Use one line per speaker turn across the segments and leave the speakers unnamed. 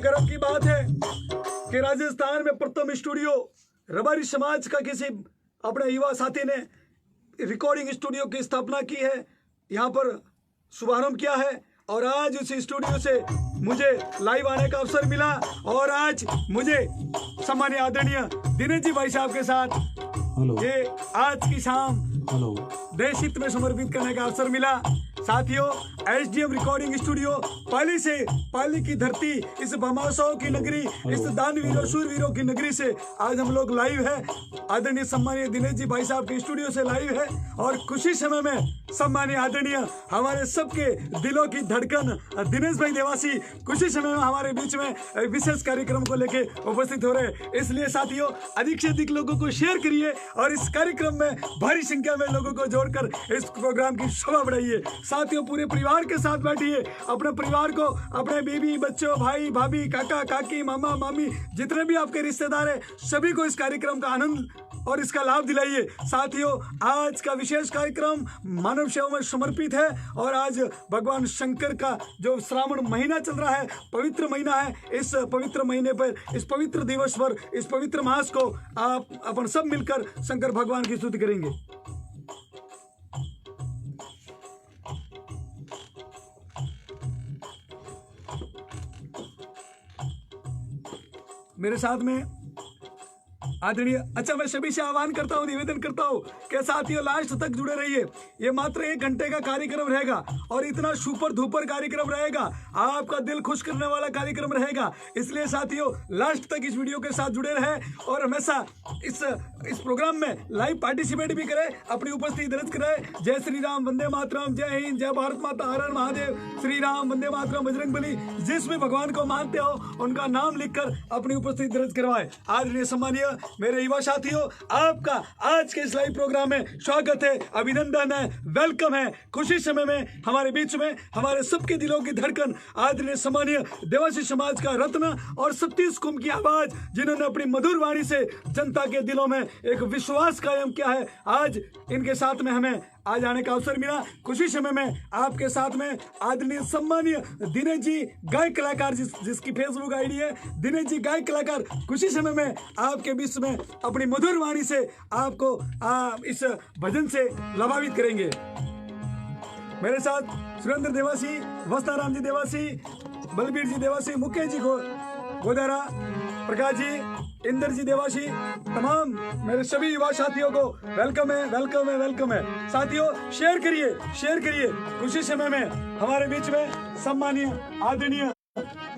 गर्व की बात है कि राजस्थान में प्रथम स्टूडियो रबारी समाज का किसी अपने युवा साथी ने रिकॉर्डिंग स्टूडियो की स्थापना की है, यहाँ पर शुभारंभ किया है। और आज उस स्टूडियो से मुझे लाइव आने का अवसर मिला और आज मुझे सम्मानीय आदरणीय दिनेश जी भाई साहब के साथ ये आज की शाम देश हित में समर्पित करने का अवसर मिला। साथियों, एसडीएम रिकॉर्डिंग स्टूडियो पाली से, पाली की धरती, इस भमासों की नगरी, इस दानवीरों शूरवीरों की नगरी से आज हम लोग लाइव है। आदरणीय सम्मानीय दिनेश जी भाई साहब के स्टूडियो से लाइव है और कुछ समय में सम्मानीय आदरणीय हमारे सबके दिलों की धड़कन दिनेश भाई देवासी कुछ ही समय में हमारे बीच में विशेष कार्यक्रम को लेके उपस्थित हो रहे। इसलिए साथियों, अधिक से अधिक लोगों को शेयर करिए और इस कार्यक्रम में भारी संख्या में लोगों को जोड़कर इस प्रोग्राम की शोभा बढ़ाइए। साथियों, पूरे परिवार के साथ बैठिए, अपने परिवार को, अपने बीवी बच्चों, भाई भाभी, काका काकी, मामा मामी, जितने भी आपके रिश्तेदार हैं, सभी को इस कार्यक्रम का आनंद और इसका लाभ दिलाइए। साथियों, आज का विशेष कार्यक्रम मानव सेवा में समर्पित है और आज भगवान शंकर का जो श्रावण महीना चल रहा है, पवित्र महीना है, इस पवित्र महीने पर, इस पवित्र दिवस पर, इस पवित्र मास को आप अपन सब मिलकर शंकर भगवान की स्तुति करेंगे। मेरे साथ में आदरणीय, अच्छा, मैं सभी से आह्वान करता हूँ, निवेदन करता हूँ कि साथियों लास्ट तक जुड़े रहिए। ये मात्र 1 घंटे का कार्यक्रम रहेगा और इतना सुपर धुपर कार्यक्रम रहेगा, आपका दिल खुश करने वाला कार्यक्रम रहेगा। इसलिए साथियों लास्ट तक इस वीडियो के साथ जुड़े रहे और हमेशा इस प्रोग्राम में लाइव पार्टिसिपेट भी करें, अपनी उपस्थिति दर्ज करें। जय श्री राम, वंदे मातरम, जय हिंद, जय भारत माता, हर हर महादेव, श्री राम, वंदे मातरम, बजरंग बली, जिस भी भगवान को मानते हो उनका नाम लिखकर अपनी उपस्थिति दर्ज करवाएं। आदरणीय सम्मानीय मेरे युवा साथियों, आपका आज के इस लाइव प्रोग्राम में स्वागत है, अभिनंदन है, वेलकम है। खुशी समय में हमारे बीच में हमारे सबके दिलों की धड़कन आदरणीय सम्मानीय देवासी समाज का रत्न और 36 कुंभ की आवाज, जिन्होंने अपनी मधुर वाणी से जनता के दिलों में एक विश्वास कायम किया है, आज इनके साथ में हमें आज आने का अवसर मिला। खुशी समय में आपके साथ में आदरणीय सम्मानीय दिनेश जी गायक कलाकार, जिसकी फेसबुक आईडी है दिनेश जी गायक कलाकार, खुशी समय में आपके बीच में अपनी मधुर वाणी से आपको इस भजन से लाभान्वित करेंगे। मेरे साथ सुरेंद्र देवासी, वस्ताराम जी देवासी, बलबीर जी देवासी, मुकेश जी गोदारा, प्रकाश जी, इंद्र जी देवासी, तमाम मेरे सभी युवा साथियों को वेलकम है, वेलकम है, वेलकम है। साथियों, शेयर करिए, शेयर करिए। खुशी समय में हमारे बीच में सम्मानीय आदरणीय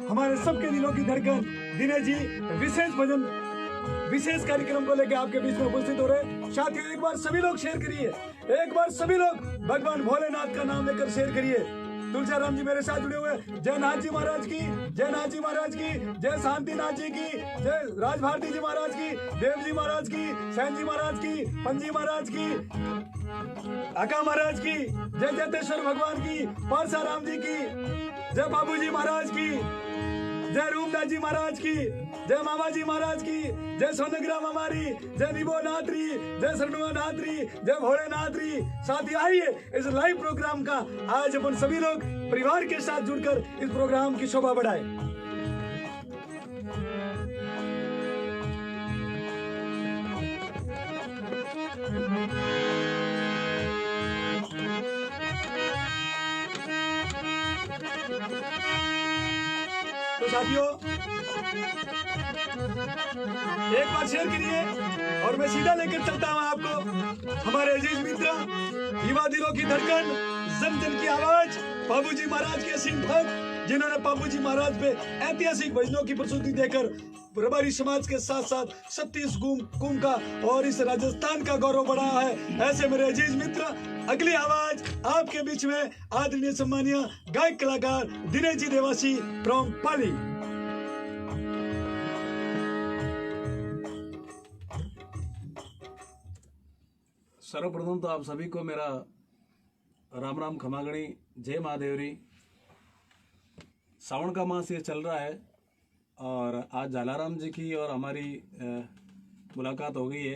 हमारे सबके दिलों की धड़कन दिनेश जी विशेष भजन, विशेष कार्यक्रम को लेकर आपके बीच में उपस्थित हो रहे। साथियों, एक बार सभी लोग शेयर करिए, एक बार सभी लोग भगवान भोलेनाथ का नाम लेकर शेयर करिए। तुलसीराम जी मेरे साथ जुड़े हुए, जय नाथ जी महाराज की, जय नाथ जी महाराज की, जय शांतिनाथ जी की, जय राज भारती जी महाराज की, देव जी महाराज की, सैन जी महाराज की, पंजी महाराज की, आका महाराज की, जय जयतेश्वर भगवान की, परसाराम जी की, जय बाबू जी महाराज की, जय रूपदास जी महाराज की, जय मामा जी महाराज की, जय सोनग्राम हमारी, जय निबो नाथरी, जय शरणुआ नाथरी, जय भोले नाथरी। साथी आइए, इस लाइव प्रोग्राम का आज अपन सभी लोग परिवार के साथ जुड़कर इस प्रोग्राम की शोभा बढ़ाए। तो साथियों, एक बार शेयर करिए और मैं सीधा लेकर चलता हूं आपको हमारे अजीज मित्र, युवा दिलों की धड़कन, जन जन की आवाज, बाबूजी महाराज के असीम भक्त, जिन्होंने बाबूजी महाराज पे ऐतिहासिक भजनों की प्रस्तुति देकर रबारी समाज के साथ साथ 36 कुंभ का और इस राजस्थान का गौरव बढ़ाया है। ऐसे मेरे अजीज मित्र, अगली आवाज आपके बीच में आदरणीय सम्मानीय गायक कलाकार दिनेश जी देवासी फ्रॉम पाली।
सर्वप्रथम तो आप सभी को मेरा राम राम खमागणी, जय महादेवरी। सावन का मास ये चल रहा है और आज जलाराम जी की और हमारी मुलाकात हो गई है।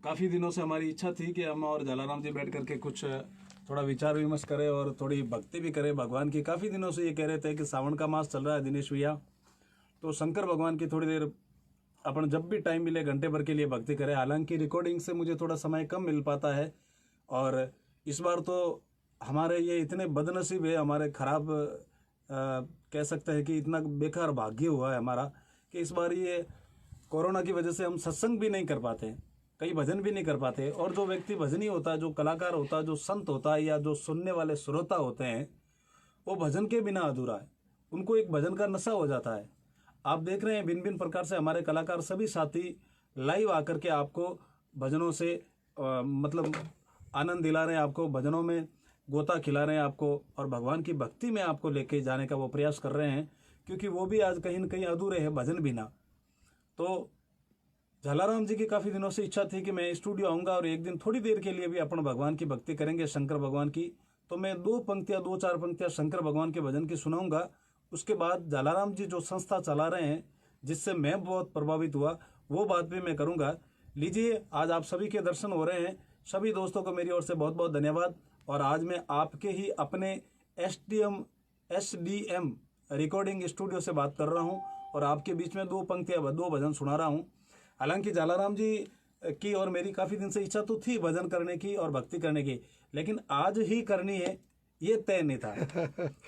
काफ़ी दिनों से हमारी इच्छा थी कि हम और जलाराम जी बैठ करके कुछ थोड़ा विचार विमर्श करें और थोड़ी भक्ति भी करें भगवान की। काफ़ी दिनों से ये कह रहे थे कि सावन का मास चल रहा है दिनेश भैया, तो शंकर भगवान की थोड़ी देर अपन जब भी टाइम मिले घंटे भर के लिए भक्ति करें। हालांकि रिकॉर्डिंग से मुझे थोड़ा समय कम मिल पाता है, और इस बार तो हमारे ये इतने बदनसीब है, हमारे खराब कह सकते हैं कि इतना बेकार भाग्य हुआ है हमारा कि इस बार ये कोरोना की वजह से हम सत्संग भी नहीं कर पाते, कई भजन भी नहीं कर पाते। और जो व्यक्ति भजनी होता है, जो कलाकार होता है, जो संत होता है, या जो सुनने वाले श्रोता होते हैं, वो भजन के बिना अधूरा है, उनको एक भजन का नशा हो जाता है। आप देख रहे हैं भिन्न भिन्न प्रकार से हमारे कलाकार सभी साथी लाइव आकर के आपको भजनों से मतलब आनंद दिला रहे हैं, आपको भजनों में गोता खिला रहे हैं आपको, और भगवान की भक्ति में आपको लेके जाने का वो प्रयास कर रहे हैं, क्योंकि वो भी आज कहीं न कहीं अधूरे हैं भजन बिना। तो जलाराम जी की काफ़ी दिनों से इच्छा थी कि मैं स्टूडियो आऊँगा और एक दिन थोड़ी देर के लिए भी अपन भगवान की भक्ति करेंगे, शंकर भगवान की। तो मैं 2-4 पंक्तियाँ शंकर भगवान के भजन की सुनाऊंगा। उसके बाद जलाराम जी जो संस्था चला रहे हैं, जिससे मैं बहुत प्रभावित हुआ, वो बात भी मैं करूँगा। लीजिए, आज आप सभी के दर्शन हो रहे हैं। सभी दोस्तों को मेरी ओर से बहुत बहुत धन्यवाद। और आज मैं आपके ही अपने SDM रिकॉर्डिंग स्टूडियो से बात कर रहा हूँ, और आपके बीच में 2 पंक्तियाँ 2 भजन सुना रहा हूँ। हालांकि जलाराम जी की और मेरी काफ़ी दिन से इच्छा तो थी भजन करने की और भक्ति करने की, लेकिन आज ही करनी है ये तय नहीं था।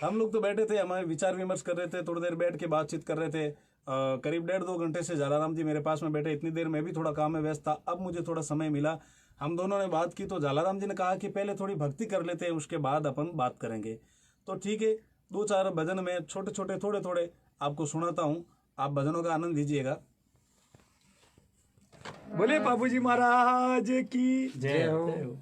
हम लोग तो बैठे थे, हमारे विचार विमर्श कर रहे थे, थोड़ी देर बैठ के बातचीत कर रहे थे। करीब 1.5-2 घंटे से जलाराम जी मेरे पास में बैठे। इतनी देर मैं भी थोड़ा काम में व्यस्त था, अब मुझे थोड़ा समय मिला, हम दोनों ने बात की। तो जलाराम जी ने कहा कि पहले थोड़ी भक्ति कर लेते हैं, उसके बाद अपन बात करेंगे। तो ठीक है, 2-4 भजन में छोटे छोटे थोड़े थोड़े आपको सुनाता हूँ, आप भजनों का आनंद लीजिएगा।
बोले बाबूजी महाराज की
जय हो।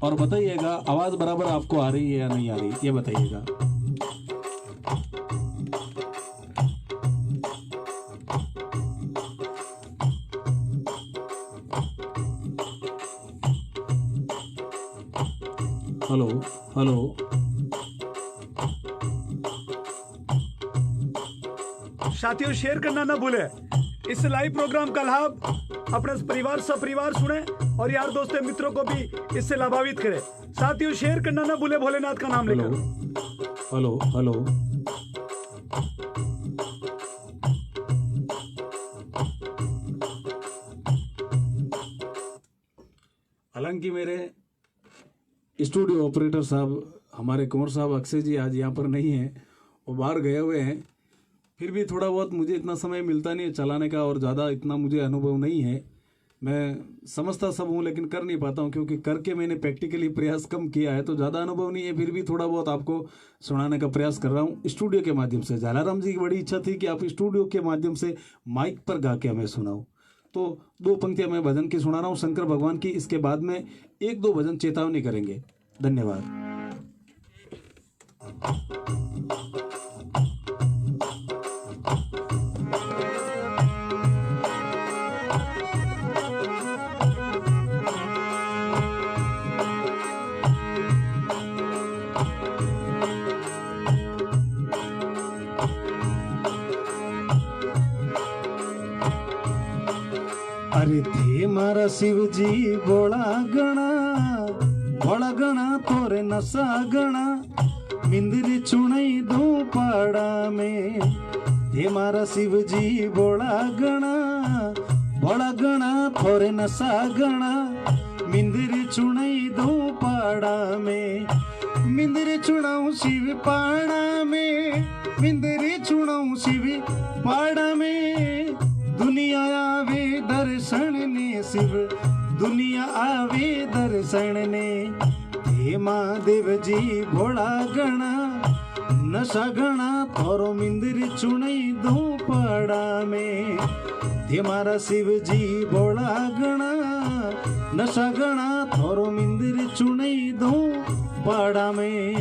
और बताइएगा आवाज बराबर आपको आ रही है या नहीं आ रही, ये बताइएगा। Hello hello.
साथियों, शेयर करना ना भूले। इस लाइव प्रोग्राम का लाभ अपने परिवार सपरिवार सुने और यार दोस्तों मित्रों को भी इससे लाभान्वित करें। साथियों, शेयर करना ना भूले भोलेनाथ का नाम लेकर।
Hello hello. हालांकि मेरे स्टूडियो ऑपरेटर साहब, हमारे कुंवर साहब अक्षय जी आज यहाँ पर नहीं हैं, वो बाहर गए हुए हैं। फिर भी थोड़ा बहुत मुझे इतना समय मिलता नहीं है चलाने का, और ज़्यादा इतना मुझे अनुभव नहीं है। मैं समझता सब हूँ लेकिन कर नहीं पाता हूँ, क्योंकि करके मैंने प्रैक्टिकली प्रयास कम किया है, तो ज़्यादा अनुभव नहीं है। फिर भी थोड़ा बहुत आपको सुनाने का प्रयास कर रहा हूँ स्टूडियो के माध्यम से। जलाराम जी की बड़ी इच्छा थी कि आप स्टूडियो के माध्यम से माइक पर गा के हमें सुनाओ। तो 2 पंक्तियाँ मैं भजन की सुना रहा हूँ शंकर भगवान की। इसके बाद में 1-2 भजन चेतावनी करेंगे। धन्यवाद।
अरे थे मारा शिव जी बोला गणा तोरे नशा गणा मिंदरी चुनई दो पाड़ा में। थे मारा शिव जी बोला गणा तोरे नशा गणा मिंदरी चुनई दो पाड़ा में। मिंदरी चुनाऊ शिव पाड़ा में, मिंदरी चुनाऊ शिव पाड़ा में। दुनिया आवे दर्शन ने शिव, दुनिया आवे दर्शन ने। हे महादेव जी भोला गणा नशा गणा थोरो मिंदरी चुनई दो पाड़ा में। हे मारा शिव जी भोला गणा नशा गणा थोरो मिंदरी चुनई दो पाड़ा में।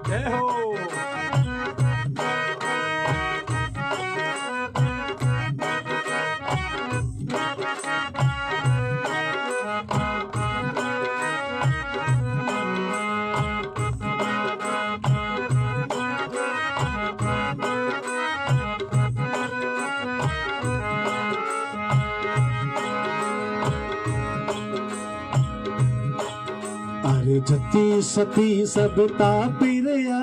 जय हो।
अरे जति सती सब तापी रया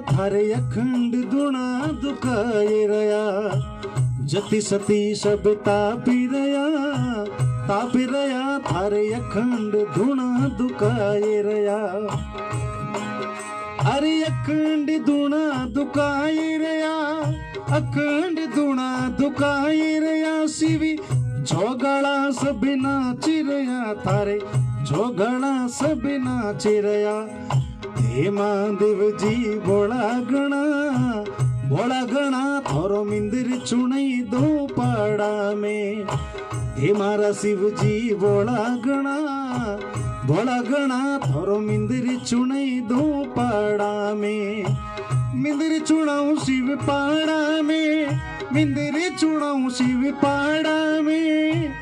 थारे अखंड दुना दुखाए रया जति सती सब तापी रया थारे अखंड धुना दुखाए रया अरे अखंड धुना दुखाए रया अखंड धुना दुखाए रया शिवी झोगड़ा सब नाची रया थारे झोगड़ा सब नाची रया हे महादेव जी बोला गणा थारो मिंदिर चुनई दो पाड़ा में हे मारा शिव जी बोला गणा थारो मिंदिर चुनई दो पाड़ा में मिंदिर चुनाऊ शिव पाड़ा में मिंदिर चुनाऊ शिव पाड़ा में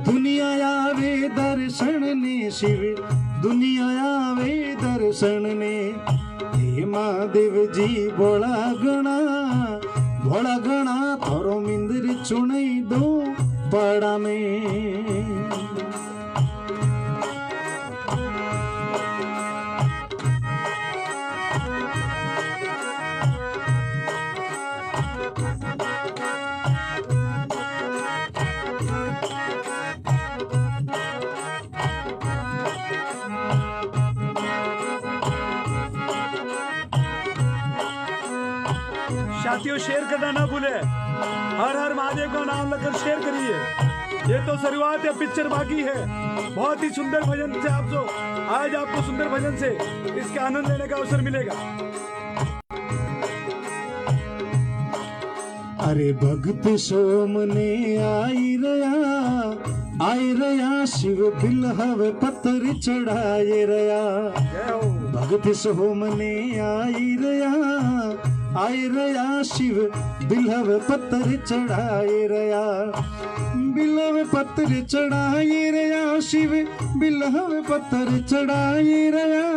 दुनिया आवे दर्शन ने शिव दुनिया आवे दर्शन ने हे महादेव जी बोला गणा थारो मिंदिर चुनई दो पाड़ा में।
साथियों शेयर करना ना भूले, हर हर महादेव का नाम लेकर शेयर करिए। ये तो शुरुआत है, पिक्चर बाकी है। बहुत ही सुंदर भजन से आज आपको सुंदर भजन से इसके आनंद लेने का अवसर मिलेगा।
अरे भक्त सोमने आई रया शिव बिलहव पत्थर चढ़ाए रया भक्त सोमने आई रया शिव बिलहव पत्थर चढ़ाए रया बिलहव पत्थर चढ़ाए रया शिव बिलहव पत्थर चढ़ाए रया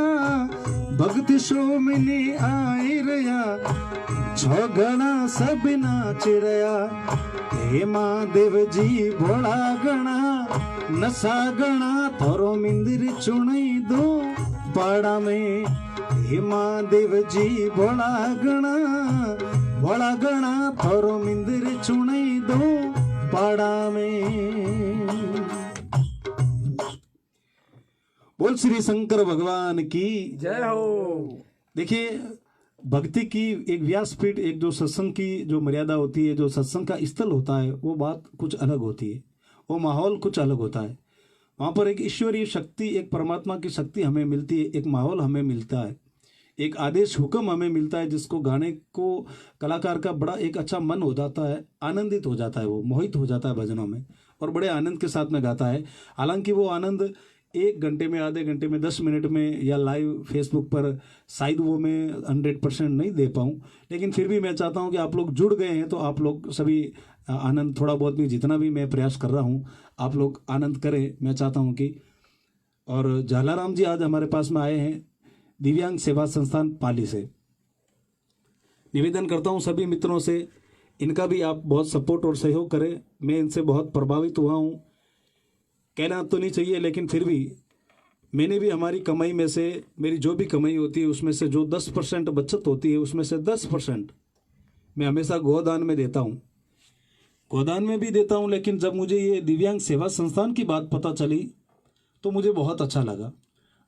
भक्त सोमने आए रया झोगड़ा सब नाच रया हे महादेव जी भोला गणा नशा गणा थारो मिंदिर चुनई दो पाड़ा में हे महादेव जी भोला गणा थारो मिंदिर चुनई दो पाड़ा में। बोल श्री शंकर भगवान की
जय हो।
देखिए भक्ति की एक व्यासपीठ, एक जो सत्संग की जो मर्यादा होती है, जो सत्संग का स्थल होता है, वो बात कुछ अलग होती है, वो माहौल कुछ अलग होता है। वहाँ पर एक ईश्वरीय शक्ति, एक परमात्मा की शक्ति हमें मिलती है, एक माहौल हमें मिलता है, एक आदेश हुक्म हमें मिलता है, जिसको गाने को कलाकार का बड़ा एक अच्छा मन हो जाता है, आनंदित हो जाता है, वो मोहित हो जाता है भजनों में और बड़े आनंद के साथ में गाता है। हालांकि वो आनंद 1 घंटे में, आधे घंटे में, 10 मिनट में या लाइव फेसबुक पर शायद वो मैं 100% नहीं दे पाऊँ, लेकिन फिर भी मैं चाहता हूँ कि आप लोग जुड़ गए हैं तो आप लोग सभी आनंद थोड़ा बहुत भी, जितना भी मैं प्रयास कर रहा हूँ, आप लोग आनंद करें, मैं चाहता हूँ कि। और झालाराम जी आज हमारे पास में आए हैं दिव्यांग सेवा संस्थान पाली से। निवेदन करता हूँ सभी मित्रों से, इनका भी आप बहुत सपोर्ट और सहयोग करें। मैं इनसे बहुत प्रभावित हुआ हूँ, कहना तो नहीं चाहिए, लेकिन फिर भी मैंने भी हमारी कमाई में से, मेरी जो भी कमाई होती है उसमें से जो 10% बचत होती है, उसमें से 10% मैं हमेशा गोदान में देता हूँ, गोदान में भी देता हूँ। लेकिन जब मुझे ये दिव्यांग सेवा संस्थान की बात पता चली तो मुझे बहुत अच्छा लगा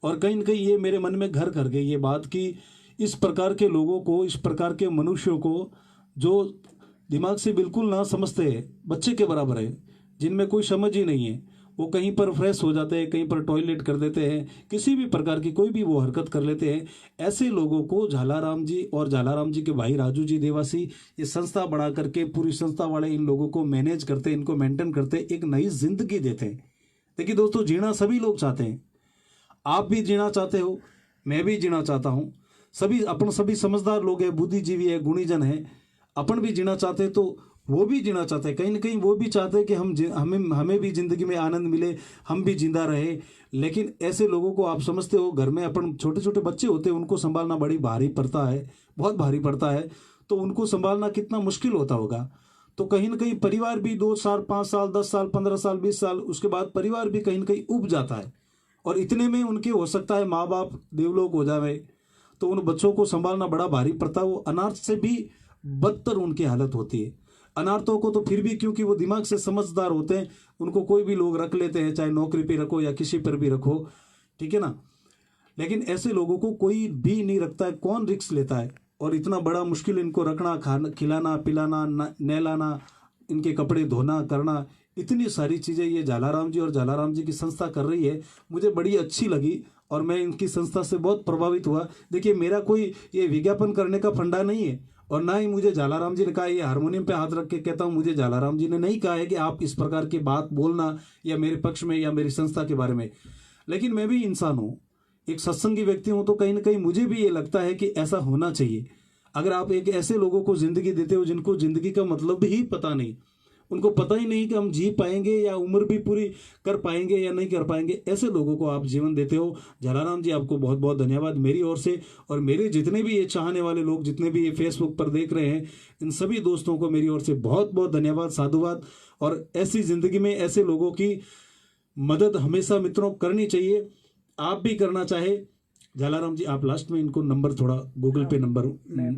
और कहीं न कहीं ये मेरे मन में घर कर गई ये बात कि इस प्रकार के लोगों को, इस प्रकार के मनुष्यों को जो दिमाग से बिल्कुल ना समझते हैं, बच्चे के बराबर है, जिनमें कोई समझ ही नहीं है, वो कहीं पर फ्रेश हो जाते हैं, कहीं पर टॉयलेट कर देते हैं, किसी भी प्रकार की कोई भी वो हरकत कर लेते हैं। ऐसे लोगों को झालाराम जी और झालाराम जी के भाई राजू जी देवासी ये संस्था बना करके, पूरी संस्था वाले इन लोगों को मैनेज करते, इनको मेंटेन करते, एक नई जिंदगी देते हैं। देखिए दोस्तों, जीना सभी लोग चाहते हैं, आप भी जीना चाहते हो, मैं भी जीना चाहता हूँ, सभी समझदार लोग हैं, बुद्धिजीवी है, गुणीजन है, अपन भी जीना चाहते हैं, तो वो भी जीना चाहते हैं, कहीं ना कहीं वो भी चाहते हैं कि हमें भी जिंदगी में आनंद मिले, हम भी जिंदा रहे। लेकिन ऐसे लोगों को आप समझते हो, घर में अपन छोटे छोटे बच्चे होते हैं, उनको संभालना बड़ी भारी पड़ता है, बहुत भारी पड़ता है, तो उनको संभालना कितना मुश्किल होता होगा। तो कहीं ना कहीं परिवार भी 2 साल, 5 साल, 10 साल, 15 साल, 20 साल, उसके बाद परिवार भी कहीं ना कहीं उब जाता है और इतने में उनके हो सकता है माँ बाप देवलोक हो जावे, तो उन बच्चों को संभालना बड़ा भारी पड़ता है। वो अनार्थ से भी बदतर उनकी हालत होती है। अनार्थों को तो फिर भी, क्योंकि वो दिमाग से समझदार होते हैं, उनको कोई भी लोग रख लेते हैं, चाहे नौकरी पे रखो या किसी पर भी रखो, ठीक है ना। लेकिन ऐसे लोगों को कोई भी नहीं रखता है, कौन रिस्क लेता है। और इतना बड़ा मुश्किल इनको रखना, खाना, खिलाना, पिलाना, नहलाना, इनके कपड़े धोना, करना, इतनी सारी चीज़ें ये झालाराम जी और झालाराम जी की संस्था कर रही है। मुझे बड़ी अच्छी लगी और मैं इनकी संस्था से बहुत प्रभावित हुआ। देखिए, मेरा कोई ये विज्ञापन करने का फंडा नहीं है और ना ही मुझे झालाराम जी ने कहा, ये हारमोनियम पे हाथ रख के कहता हूँ, मुझे झालाराम जी ने नहीं कहा है कि आप इस प्रकार की बात बोलना या मेरे पक्ष में या मेरी संस्था के बारे में। लेकिन मैं भी इंसान हूँ, एक सत्संगी व्यक्ति हूँ, तो कहीं ना कहीं मुझे भी ये लगता है कि ऐसा होना चाहिए। अगर आप एक ऐसे लोगों को जिंदगी देते हो जिनको जिंदगी का मतलब ही पता नहीं, उनको पता ही नहीं कि हम जी पाएंगे या उम्र भी पूरी कर पाएंगे या नहीं कर पाएंगे, ऐसे लोगों को आप जीवन देते हो। झालाराम जी, आपको बहुत बहुत धन्यवाद मेरी ओर से, और मेरे जितने भी ये चाहने वाले लोग, जितने भी ये फेसबुक पर देख रहे हैं, इन सभी दोस्तों को मेरी ओर से बहुत बहुत धन्यवाद, साधुवाद। और ऐसी जिंदगी में ऐसे लोगों की मदद हमेशा मित्रों करनी चाहिए। आप भी करना चाहे, झालाराम जी आप लास्ट में इनको नंबर थोड़ा गूगल पे नंबर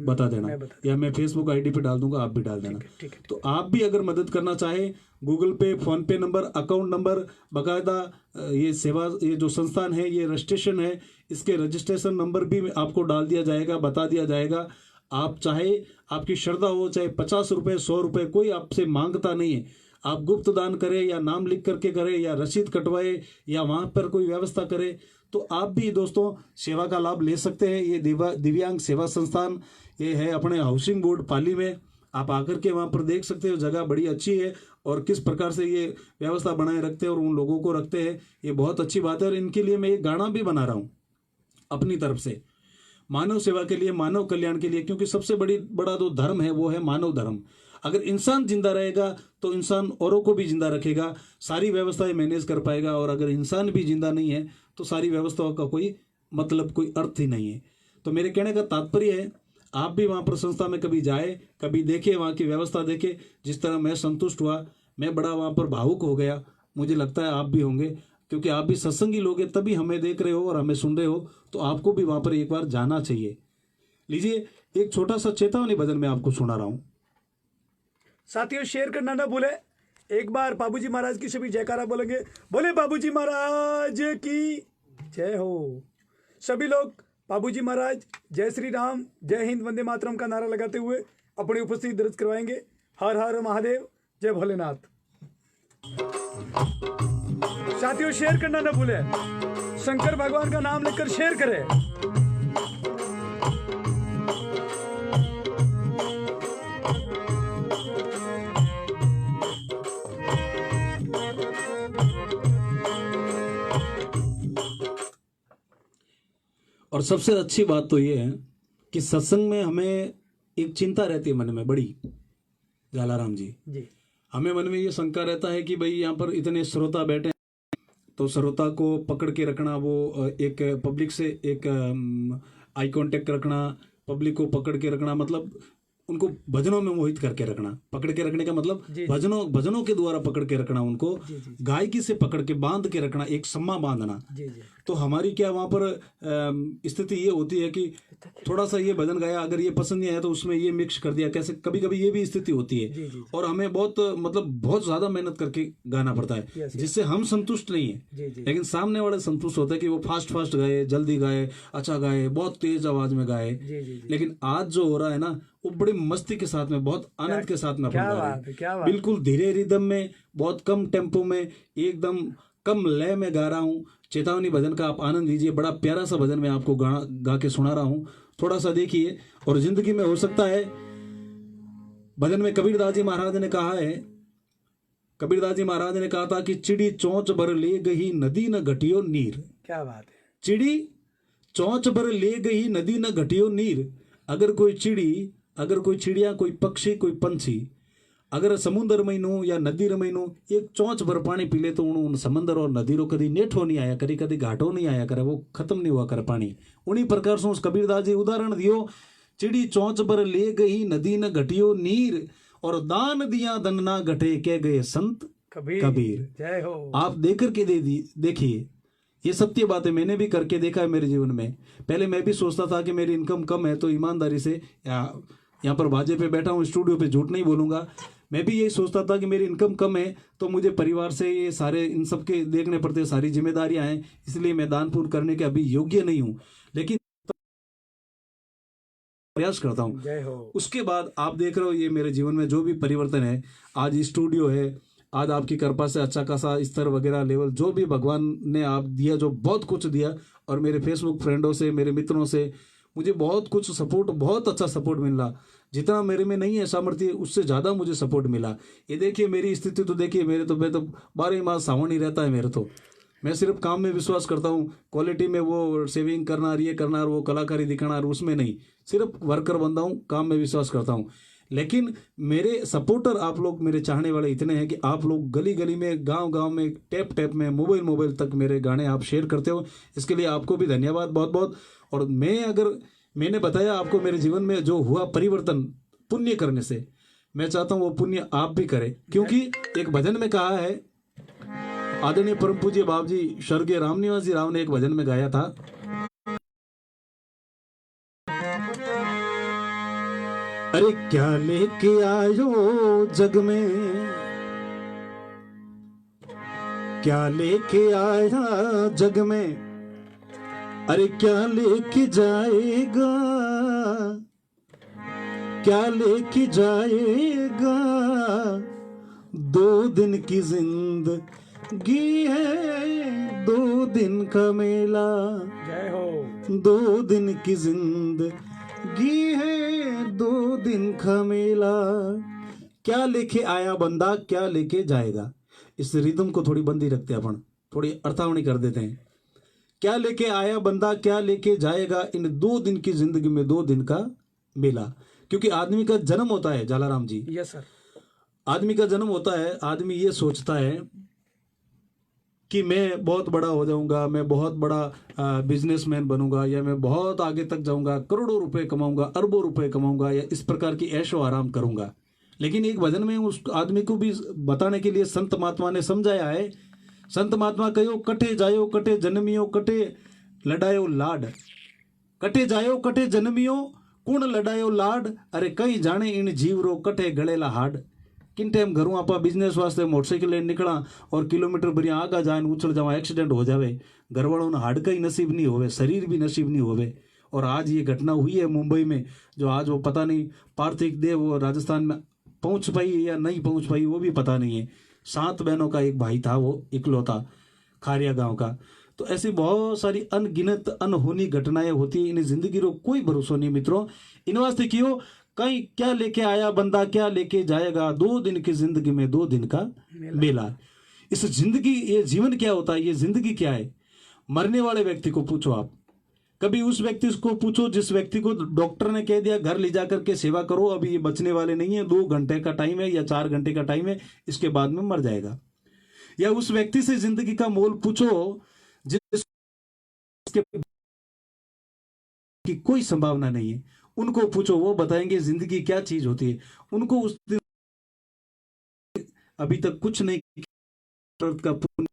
बता देना, या मैं फेसबुक आईडी पे डाल दूंगा, आप भी डाल देना। तो आप भी अगर मदद करना चाहे, गूगल पे, फोन पे नंबर, अकाउंट नंबर, बाकायदा ये सेवा, ये जो संस्थान है, ये रजिस्ट्रेशन है, इसके रजिस्ट्रेशन नंबर भी आपको डाल दिया जाएगा, बता दिया जाएगा। आप चाहे, आपकी श्रद्धा हो, चाहे 50 रुपये, 100 रुपये, कोई आपसे मांगता नहीं है। आप गुप्त दान करें या नाम लिख करके करें या रसीद कटवाए या वहाँ पर कोई व्यवस्था करें, तो आप भी दोस्तों सेवा का लाभ ले सकते हैं। ये दिव्यांग सेवा संस्थान ये है अपने हाउसिंग बोर्ड पाली में, आप आकर के वहाँ पर देख सकते हो। जगह बड़ी अच्छी है और किस प्रकार से ये व्यवस्था बनाए रखते हैं और उन लोगों को रखते हैं, ये बहुत अच्छी बात है। और इनके लिए मैं एक गाना भी बना रहा हूँ अपनी तरफ से, मानव सेवा के लिए, मानव कल्याण के लिए, क्योंकि सबसे बड़ा जो धर्म है वो है मानव धर्म। अगर इंसान जिंदा रहेगा तो इंसान औरों को भी जिंदा रखेगा, सारी व्यवस्थाएं मैनेज कर पाएगा। और अगर इंसान भी जिंदा नहीं है तो सारी व्यवस्थाओं का कोई मतलब, कोई अर्थ ही नहीं है। तो मेरे कहने का तात्पर्य है, आप भी वहाँ पर संस्था में कभी जाए, कभी देखे, वहाँ की व्यवस्था देखे। जिस तरह मैं संतुष्ट हुआ, मैं बड़ा वहाँ पर भावुक हो गया, मुझे लगता है आप भी होंगे, क्योंकि आप भी सत्संगी लोग हैं, तभी हमें देख रहे हो और हमें सुन रहे हो, तो आपको भी वहाँ पर एक बार जाना चाहिए। लीजिए, एक छोटा सा चेतावनी भजन मैं आपको सुना रहा हूँ।
साथियों, शेयर करना ना भूले। एक बार बाबूजी महाराज की सभी जयकारा बोलेंगे, बोले बाबूजी महाराज की जय हो। सभी लोग बाबूजी महाराज जय श्री राम, जय हिंद, वंदे मातरम का नारा लगाते हुए अपनी उपस्थिति दर्ज करवाएंगे। हर हर महादेव, जय भोलेनाथ। साथियों, शेयर करना ना भूले, शंकर भगवान का नाम लेकर शेयर करें।
और सबसे अच्छी बात तो ये है कि सत्संग में हमें एक चिंता रहती है मन में बड़ी, झालाराम जी, हमें मन में ये शंका रहता है कि भाई यहाँ पर इतने श्रोता बैठे हैं, तो श्रोता को पकड़ के रखना, वो एक पब्लिक से एक आई कांटेक्ट रखना, पब्लिक को पकड़ के रखना, मतलब उनको भजनों में मोहित करके रखना। पकड़ के रखने का मतलब भजनों के द्वारा पकड़ के रखना, उनको गायकी से पकड़ के बांध के रखना, एक सम्मा बांधना। तो हमारी क्या वहाँ पर स्थिति ये होती है कि थोड़ा सा ये भजन गाया, अगर ये पसंद नहीं आया तो उसमें ये मिक्स कर दिया, कैसे कभी कभी ये भी स्थिति होती है। और हमें बहुत ज्यादा मेहनत करके गाना पड़ता है, जिससे हम संतुष्ट नहीं है, लेकिन सामने वाले संतुष्ट होता है कि वो फास्ट गाए, जल्दी गाए, अच्छा गाए, बहुत तेज आवाज में गाए। लेकिन आज जो हो रहा है ना, वो बड़ी मस्ती के साथ में, बहुत आनंद के साथ में अपन गा रहे हैं, बिल्कुल धीरे रिदम में, बहुत कम टेम्पो में, एकदम कम लय में गा रहा हूँ। चेतावनी भजन का आप आनंद लीजिए, बड़ा प्यारा सा भजन मैं आपको गा के सुना रहा हूँ, थोड़ा सा देखिए। और जिंदगी में हो सकता है, भजन में कबीरदास जी महाराज ने कहा है, कबीरदास जी महाराज ने कहा था कि चिड़ी चोंच भर ले गई नदी न घटियो नीर।
क्या बात है।
चिड़ी चोंच भर ले गई नदी न घटियो नीर। अगर कोई चिड़िया, कोई पक्षी, कोई पंछी अगर समुद्र में नो या नदी में नो एक चोंच भर पानी पी ले, तो उन समंदर और नदी रो कभी नेठो नहीं आया करे, कभी घाटो नहीं आया करे, वो खत्म नहीं हुआ करे पानी। उन्हीं प्रकार से उस कबीरदास जी उदाहरण दियो, चिड़ी चोंच भर ले गई नदी न घटियो नीर, और दान दिया धन ना घटे, कह गए संत कबीर।
जय हो।
आप देख करके देखिए, ये सत्य बात है, मैंने भी करके देखा है मेरे जीवन में। पहले मैं भी सोचता था कि मेरी इनकम कम है, तो ईमानदारी से यहाँ पर बाजे पे बैठा हूँ स्टूडियो पे, झूठ नहीं बोलूंगा, मैं भी यही सोचता था कि मेरी इनकम कम है, तो मुझे परिवार से ये सारे इन सब के देखने पड़ते, सारी जिम्मेदारियां हैं, इसलिए मैं दान पुण्य करने के अभी योग्य नहीं हूँ, लेकिन प्रयास करता हूँ।
जय हो।
उसके बाद आप देख रहे हो ये मेरे जीवन में जो भी परिवर्तन है, आज स्टूडियो है, आज आपकी कृपा से अच्छा खासा स्तर वगैरह लेवल जो भी भगवान ने आप दिया, जो बहुत कुछ दिया, और मेरे फेसबुक फ्रेंडों से, मेरे मित्रों से मुझे बहुत कुछ सपोर्ट, बहुत अच्छा सपोर्ट मिला। जितना मेरे में नहीं है सामर्थ्य, उससे ज़्यादा मुझे सपोर्ट मिला। ये देखिए मेरी स्थिति तो देखिए, मैं तो 12 मास सावन ही रहता है मेरे तो। मैं सिर्फ काम में विश्वास करता हूँ, क्वालिटी में वो सेविंग करना, ये करना, वो कलाकारी दिखाना, उसमें नहीं, सिर्फ वर्कर बंदा हूँ, काम में विश्वास करता हूँ। लेकिन मेरे सपोर्टर आप लोग, मेरे चाहने वाले इतने हैं कि आप लोग गली गली में, गांव गांव में, टैप टैप में, मोबाइल तक मेरे गाने आप शेयर करते हो, इसके लिए आपको भी धन्यवाद बहुत बहुत। और मैंने बताया आपको मेरे जीवन में जो हुआ परिवर्तन पुण्य करने से, मैं चाहता हूँ वो पुण्य आप भी करें, क्योंकि एक भजन में कहा है, आदरणीय परम पूज्य बाबू जी स्वर्गीय रामनिवास जी राव ने एक भजन में गाया था, अरे क्या लेके आयो जग में, क्या लेके आया जग में, अरे क्या लेके जाएगा, क्या लेके जाएगा, 2 दिन की जिंदगी है, 2 दिन का मेला,
जय हो।
2 दिन की जिंदगी है, 2 दिन का मेला, क्या लेके आया बंदा, क्या लेके जाएगा। इस रिदम को थोड़ी बंदी रखते हैं अपन, थोड़ी अर्थावनी कर देते हैं। क्या लेके आया बंदा, क्या लेके जाएगा, इन 2 दिन की जिंदगी में 2 दिन का मेला। क्योंकि आदमी का जन्म होता है जालाराम जी,
यस सर,
आदमी का जन्म होता है, आदमी ये सोचता है कि मैं बहुत बड़ा हो जाऊंगा, मैं बहुत बड़ा बिजनेसमैन बनूंगा, या मैं बहुत आगे तक जाऊंगा, करोड़ों रुपए कमाऊंगा, अरबों रुपए कमाऊंगा, या इस प्रकार की ऐशो आराम करूंगा। लेकिन एक भजन में उस आदमी को भी बताने के लिए संत महात्मा ने समझाया है, संत महात्मा कहो कटे जायो कटे जन्मियो, कटे लड़ायो लाड, कटे जायो कटे जन्मियो, कुण लड़ायो लाड, अरे कई जाने इन जीव रो कटे गड़ेला हाड। किन टाइम घरों आप बिजनेस वास्ते मोटरसाइकिल लेने निकला और किलोमीटर भरिया आगा जाए, उछल जावा, एक्सीडेंट हो जावे, घर वालों ने हाड का ही नसीब नहीं होवे, शरीर भी नसीब नहीं होवे। और आज ये घटना हुई है मुंबई में, जो आज वो पता नहीं पार्थिव देव वो राजस्थान में पहुंच पाई या नहीं पहुंच पाई, वो भी पता नहीं है। 7 बहनों का एक भाई था, वो इकलौता, खारिया गांव का। तो ऐसी बहुत सारी अनगिनत अनहोनी घटनाएं होती है, इन जिंदगी रो कोई भरोसा नहीं मित्रों। इन वास्ते क्यों कहीं क्या लेके आया बंदा, क्या लेके जाएगा, 2 दिन की जिंदगी में 2 दिन का मेला। इस जिंदगी, ये जीवन क्या होता है, ये जिंदगी क्या है। मरने वाले व्यक्ति को पूछो आप, कभी उस व्यक्ति को पूछो जिस व्यक्ति को डॉक्टर ने कह दिया घर ले जाकर के सेवा करो, अभी ये बचने वाले नहीं है, 2 घंटे का टाइम है या 4 घंटे का टाइम है, इसके बाद में मर जाएगा। या उस व्यक्ति से जिंदगी का मोल पूछो जिसके की कोई संभावना नहीं है, उनको पूछो, वो बताएंगे जिंदगी क्या चीज होती है। उनको उस दिन अभी तक कुछ नहीं का पुण्य